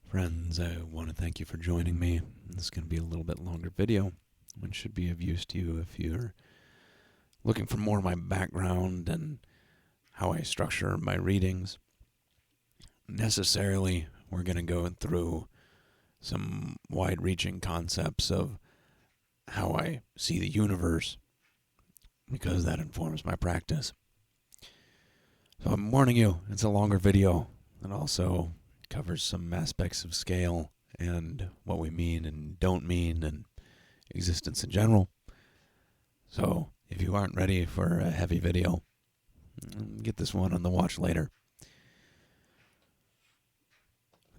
Friends, I want to thank you for joining me. This is going to be a little bit longer video, which should be of use to you if you're looking for more of my background and how I structure my readings. Necessarily, we're going to go through some wide-reaching concepts of how I see the universe, because that informs my practice. So I'm warning you, it's a longer video, and also covers some aspects of scale and what we mean and don't mean and existence in general. So if you aren't ready for a heavy video, get this one on the watch later.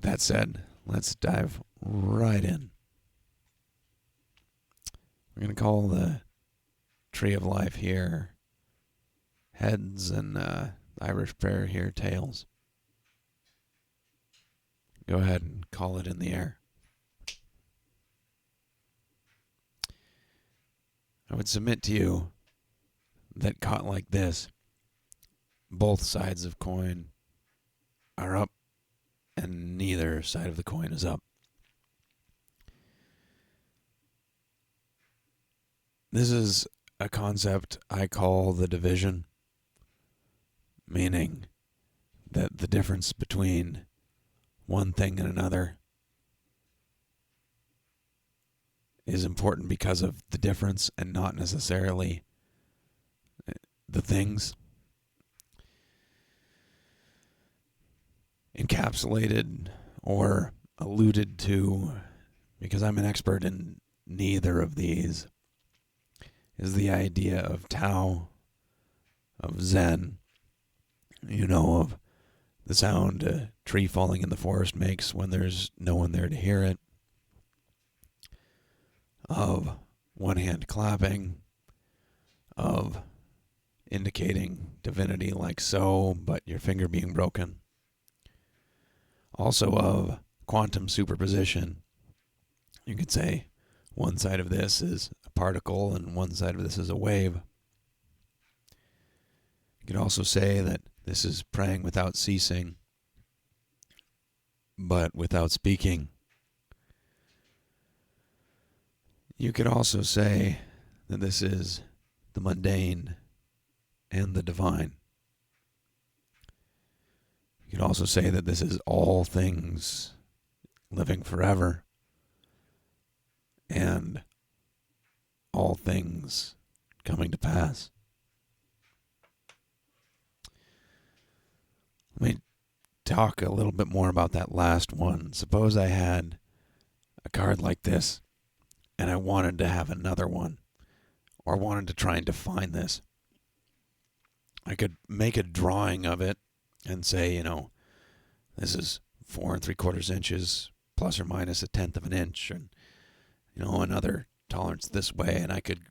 That said, let's dive right in. We're going to call the tree of life here heads and Irish prayer here tails. Go ahead and call it in the air. I would submit to you that caught like this, both sides of coin are up and neither side of the coin is up. This is a concept I call the division, meaning that the difference between one thing and another is important because of the difference and not necessarily the things. Encapsulated or alluded to, because I'm an expert in neither of these, is the idea of Tao, of Zen, of the sound a tree falling in the forest makes when there's no one there to hear it, of one hand clapping, of indicating divinity like so, but your finger being broken. Also of quantum superposition. You could say one side of this is a particle and one side of this is a wave. You could also say that this is praying without ceasing, but without speaking. You could also say that this is the mundane and the divine. You could also say that this is all things living forever and all things coming to pass. Let me talk a little bit more about that last one. Suppose I had a card like this and I wanted to have another one, or wanted to try and define this. I could make a drawing of it and say, this is 4 3/4 inches plus or minus 1/10 of an inch, and another tolerance this way, and I could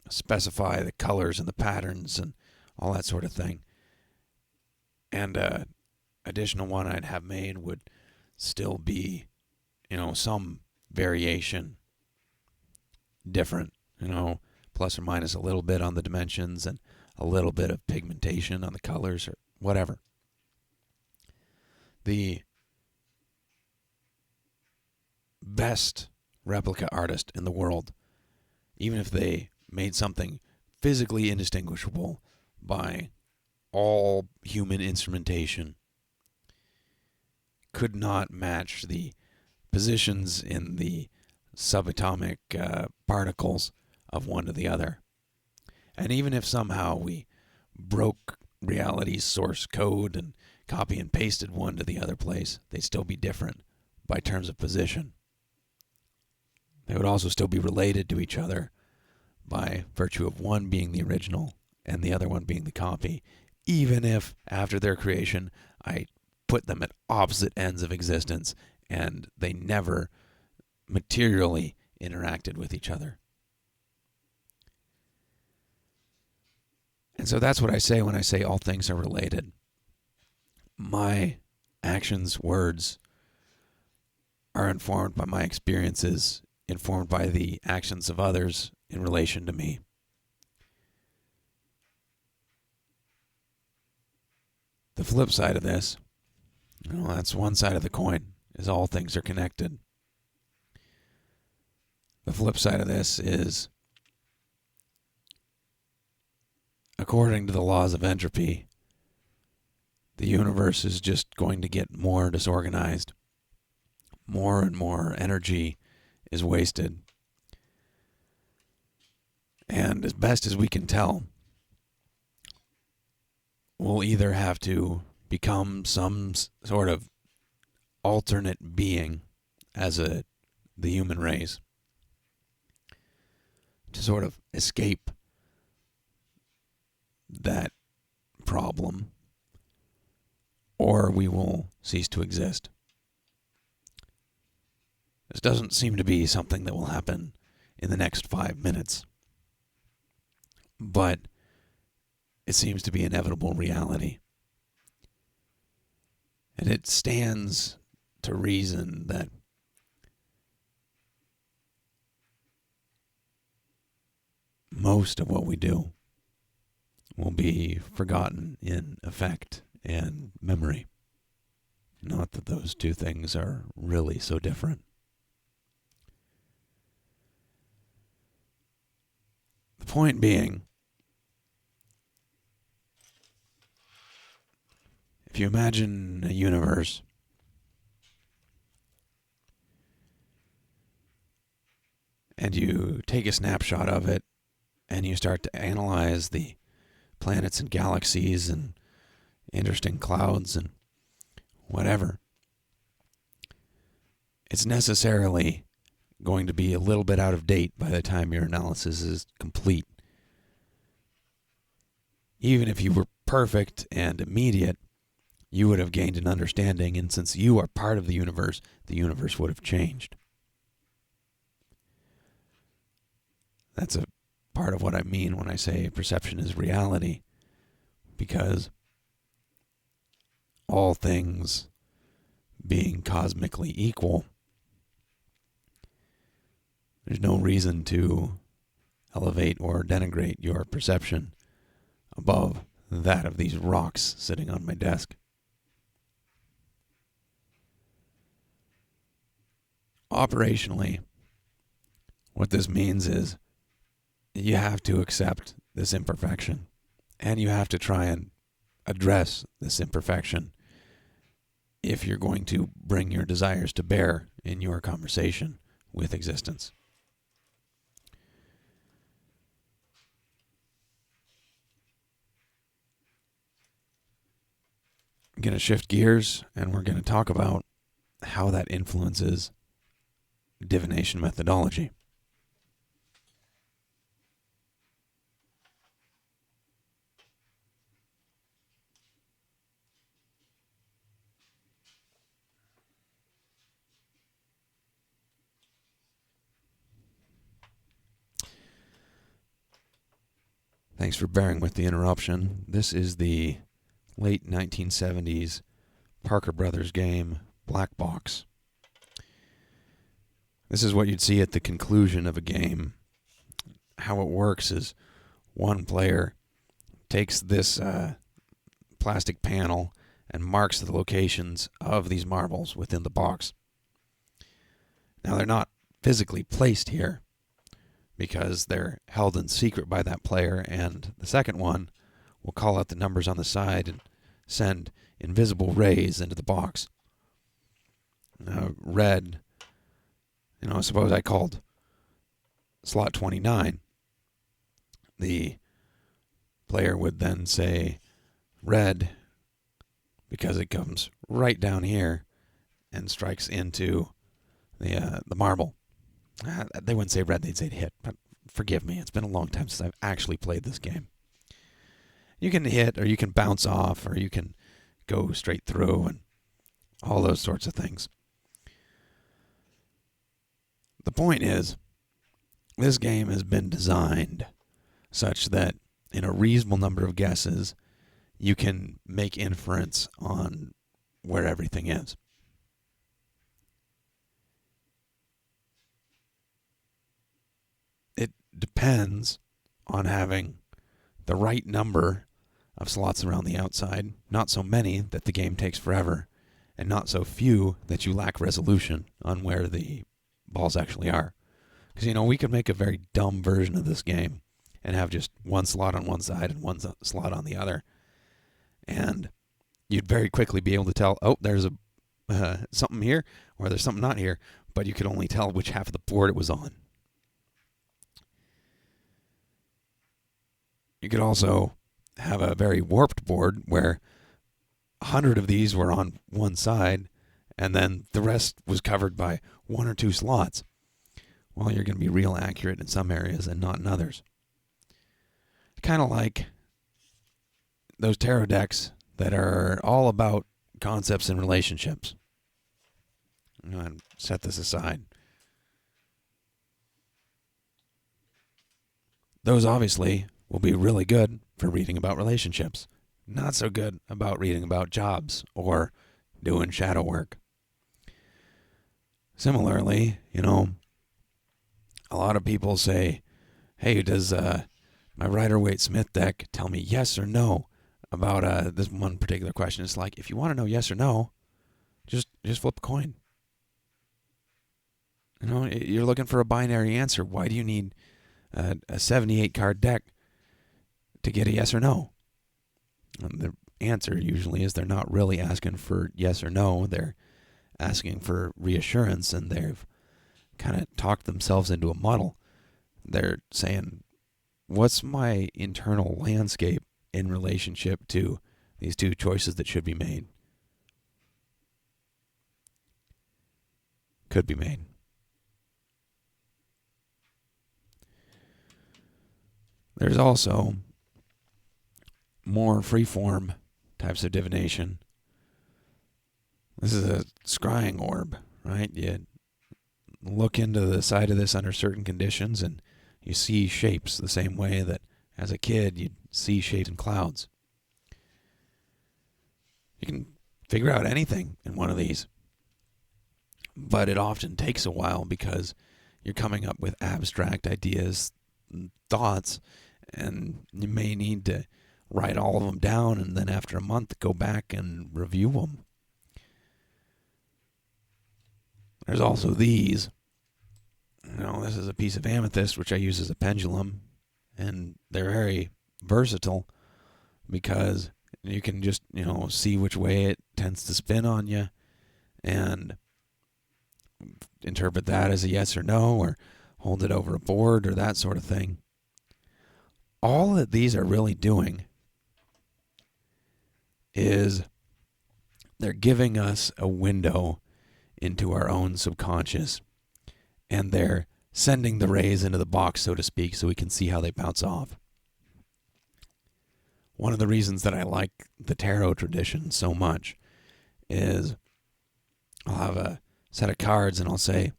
specify the colors and the patterns and all that sort of thing. And additional one I'd have made would still be, some variation different, plus or minus a little bit on the dimensions and a little bit of pigmentation on the colors or whatever. The best replica artist in the world, even if they made something physically indistinguishable by all human instrumentation, could not match the positions in the subatomic particles of one to the other. And even if somehow we broke reality's source code and copy and pasted one to the other place, they'd still be different by terms of position. They would also still be related to each other by virtue of one being the original and the other one being the copy, even if after their creation I put them at opposite ends of existence and they never materially interacted with each other. And so that's what I say when I say all things are related. My actions, words, are informed by my experiences, informed by the actions of others in relation to me. The flip side of this, that's one side of the coin. is all things are connected. The flip side of this is, according to the laws of entropy, the universe is just going to get more disorganized. More and more energy is wasted. And as best as we can tell, we'll either have to become some sort of alternate being as the human race to sort of escape that problem, or we will cease to exist. This doesn't seem to be something that will happen in the next 5 minutes, but it seems to be inevitable reality. And it stands to reason that most of what we do will be forgotten in affect and memory. Not that those two things are really so different. The point being, if you imagine a universe and you take a snapshot of it and you start to analyze the planets and galaxies and interesting clouds and whatever, it's necessarily going to be a little bit out of date by the time your analysis is complete. Even if you were perfect and immediate, you would have gained an understanding, and since you are part of the universe would have changed. That's a part of what I mean when I say perception is reality, because all things being cosmically equal, there's no reason to elevate or denigrate your perception above that of these rocks sitting on my desk. Operationally, what this means is you have to accept this imperfection, and you have to try and address this imperfection if you're going to bring your desires to bear in your conversation with existence. I'm going to shift gears, and we're going to talk about how that influences divination methodology. Thanks for bearing with the interruption. This is the late 1970s Parker Brothers game, Black Box. This is what you'd see at the conclusion of a game. How it works is one player takes this plastic panel and marks the locations of these marbles within the box. Now, they're not physically placed here because they're held in secret by that player, and the second one will call out the numbers on the side and send invisible rays into the box. Red, suppose I called slot 29. The player would then say red because it comes right down here and strikes into the marble. They wouldn't say red, they'd say hit. But forgive me, it's been a long time since I've actually played this game. You can hit, or you can bounce off, or you can go straight through, and all those sorts of things. The point is, this game has been designed such that in a reasonable number of guesses, you can make inference on where everything is. It depends on having the right number of slots around the outside, not so many that the game takes forever, and not so few that you lack resolution on where the balls actually are. Because, we could make a very dumb version of this game and have just one slot on one side and one slot on the other. And you'd very quickly be able to tell, oh, there's something here, or there's something not here, but you could only tell which half of the board it was on. You could also have a very warped board where 100 of these were on one side, and then the rest was covered by one or two slots. Well, you're going to be real accurate in some areas and not in others. Kind of like those tarot decks that are all about concepts and relationships. I'm going to set this aside. Those obviously will be really good for reading about relationships. Not so good about reading about jobs or doing shadow work. Similarly, a lot of people say, hey, does my Rider-Waite-Smith deck tell me yes or no about this one particular question? It's like, if you want to know yes or no, just flip a coin. You're looking for a binary answer. Why do you need a 78-card deck to get a yes or no? And the answer usually is they're not really asking for yes or no. They're asking for reassurance, and they've kind of talked themselves into a muddle. They're saying, what's my internal landscape in relationship to these two choices that should be made? Could be made. There's also more freeform types of divination. This is a scrying orb, right? You look into the side of this under certain conditions and you see shapes the same way that as a kid you'd see shapes in clouds. You can figure out anything in one of these, but it often takes a while because you're coming up with abstract ideas and thoughts, and you may need to write all of them down and then after a month go back and review them. There's also these. This is a piece of amethyst which I use as a pendulum, and they're very versatile because you can just, see which way it tends to spin on you and interpret that as a yes or no, or hold it over a board or that sort of thing. All that these are really doing is they're giving us a window into our own subconscious, and they're sending the rays into the box, so to speak, so we can see how they bounce off. One of the reasons that I like the tarot tradition so much is I'll have a set of cards and I'll say,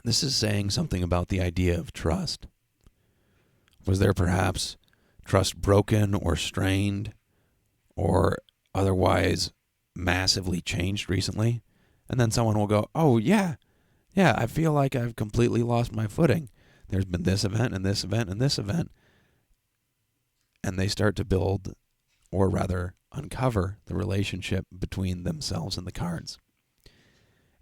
this is saying something about the idea of trust. Was there perhaps trust broken or strained or otherwise massively changed recently? And then someone will go, oh, yeah, I feel like I've completely lost my footing. There's been this event and this event and this event. And they start to build, or rather uncover, the relationship between themselves and the cards.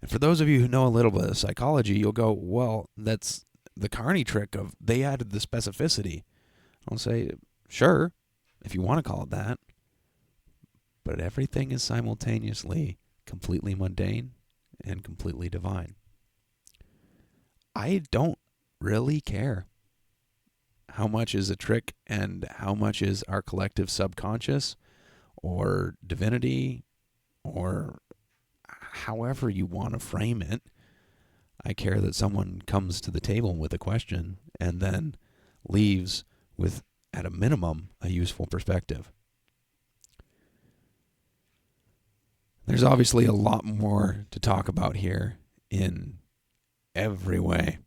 And for those of you who know a little bit of psychology, you'll go, well, that's the Carney trick of they added the specificity. I'll say, sure, if you want to call it that. But everything is simultaneously completely mundane and completely divine. I don't really care how much is a trick and how much is our collective subconscious or divinity or however you want to frame it. I care that someone comes to the table with a question and then leaves with, at a minimum, a useful perspective. There's obviously a lot more to talk about here in every way.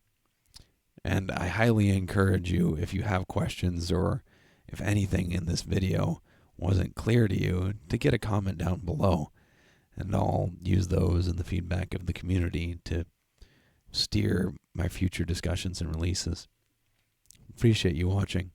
And I highly encourage you, if you have questions or if anything in this video wasn't clear to you, to get a comment down below. And I'll use those in the feedback of the community to steer my future discussions and releases. Appreciate you watching.